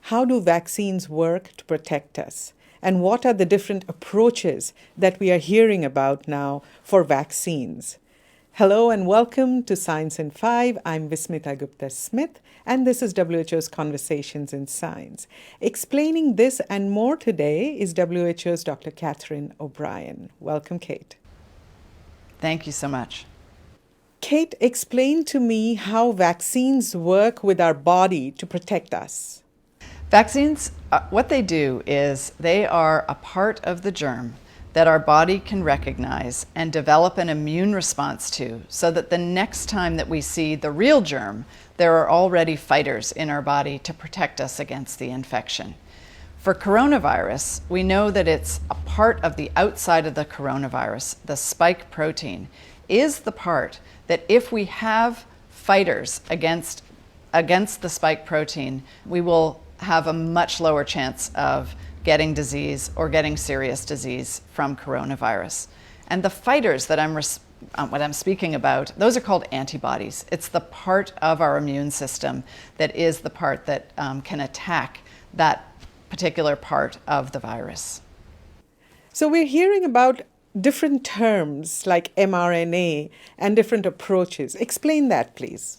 how do vaccines work to protect us? And what are the different approaches that we are hearing about now for vaccines? Hello and welcome to Science in 5. I'm Vismita Gupta Smith, and this is WHO's Conversations in Science. Explaining this and more today is WHO's Dr. Catherine O'Brien. Welcome, Kate. Thank you so much. Kate, explain to me how vaccines work with our body to protect us. Vaccines, what they do is they are a part of the germ that our body can recognize and develop an immune response to, so that the next time that we see the real germ, there are already fighters in our body to protect us against the infection. For coronavirus, we know that it's a part of the outside of the coronavirus, the spike protein, is the part that if we have fighters against the spike protein, we will have a much lower chance of getting disease or getting serious disease from coronavirus. And the fighters that what I'm speaking about, those are called antibodies. It's the part of our immune system that is the part that can attack that particular part of the virus. So we're hearing about different terms like mRNA and different approaches. Explain that, please.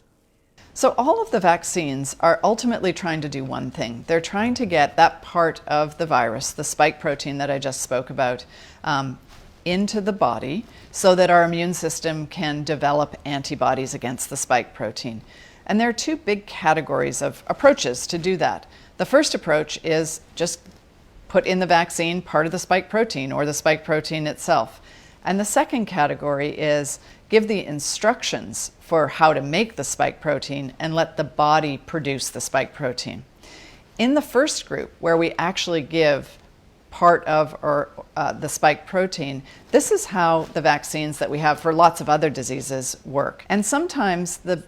So all of the vaccines are ultimately trying to do one thing. They're trying to get that part of the virus, the spike protein that I just spoke about, into the body so that our immune system can develop antibodies against the spike protein. And there are two big categories of approaches to do that. The first approach is just put in the vaccine part of the spike protein or the spike protein itself. And the second category is give the instructions for how to make the spike protein and let the body produce the spike protein. In the first group, where we actually give part of the spike protein, this is how the vaccines that we have for lots of other diseases work. And sometimes the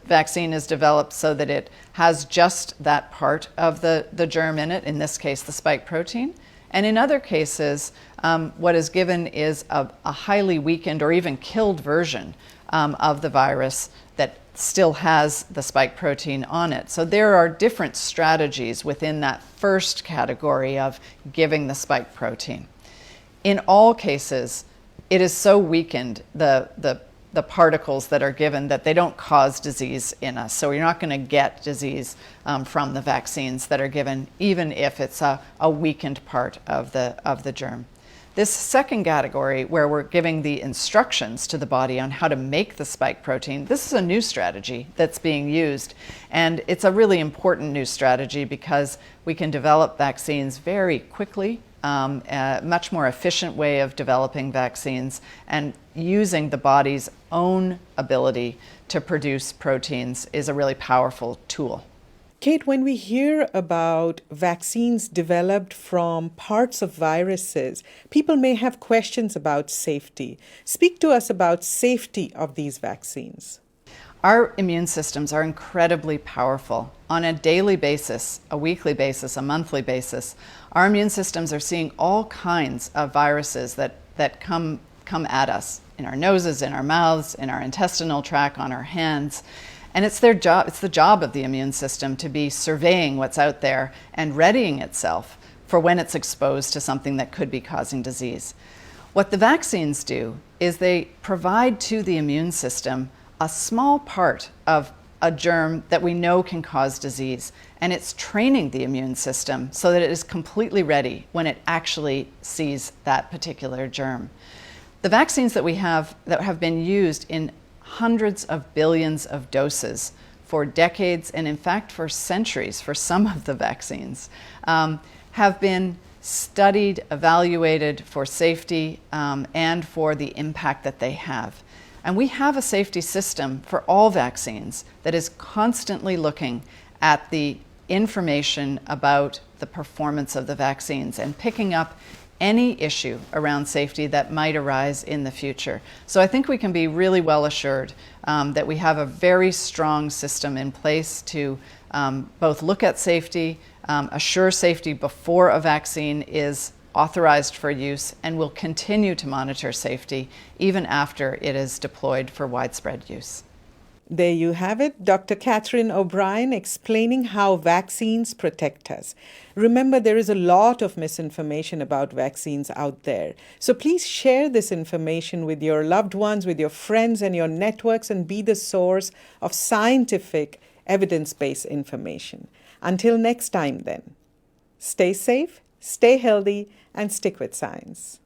vaccine is developed so that it has just that part of the germ in it, in this case the spike protein. And in other cases, what is given is a highly weakened or even killed version of the virus that still has the spike protein on it. So there are different strategies within that first category of giving the spike protein. In all cases, it is so weakened, the particles that are given, that they don't cause disease in us. So you're not going to get disease from the vaccines that are given, even if it's a weakened part of the germ. This second category, where we're giving the instructions to the body on how to make the spike protein, this is a new strategy that's being used. And it's a really important new strategy because we can develop vaccines very quickly, a much more efficient way of developing vaccines and using the body's own ability to produce proteins is a really powerful tool. Kate, when we hear about vaccines developed from parts of viruses, people may have questions about safety. Speak to us about safety of these vaccines. Our immune systems are incredibly powerful. On a daily basis, a weekly basis, a monthly basis, our immune systems are seeing all kinds of viruses that come at us in our noses, in our mouths, in our intestinal tract, on our hands. And it's the job of the immune system to be surveying what's out there and readying itself for when it's exposed to something that could be causing disease. What the vaccines do is they provide to the immune system a small part of a germ that we know can cause disease. And it's training the immune system so that it is completely ready when it actually sees that particular germ. The vaccines that we have that have been used in hundreds of billions of doses for decades, and in fact for centuries for some of the vaccines, have been studied, evaluated for safety and for the impact that they have. And we have a safety system for all vaccines that is constantly looking at the information about the performance of the vaccines and picking up any issue around safety that might arise in the future. So I think we can be really well assured that we have a very strong system in place to both look at safety, assure safety before a vaccine is authorized for use, and will continue to monitor safety even after it is deployed for widespread use. There you have it, Dr. Catherine O'Brien explaining how vaccines protect us. Remember, there is a lot of misinformation about vaccines out there. So please share this information with your loved ones, with your friends and your networks, and be the source of scientific, evidence-based information. Until next time then, stay safe, stay healthy, and stick with science.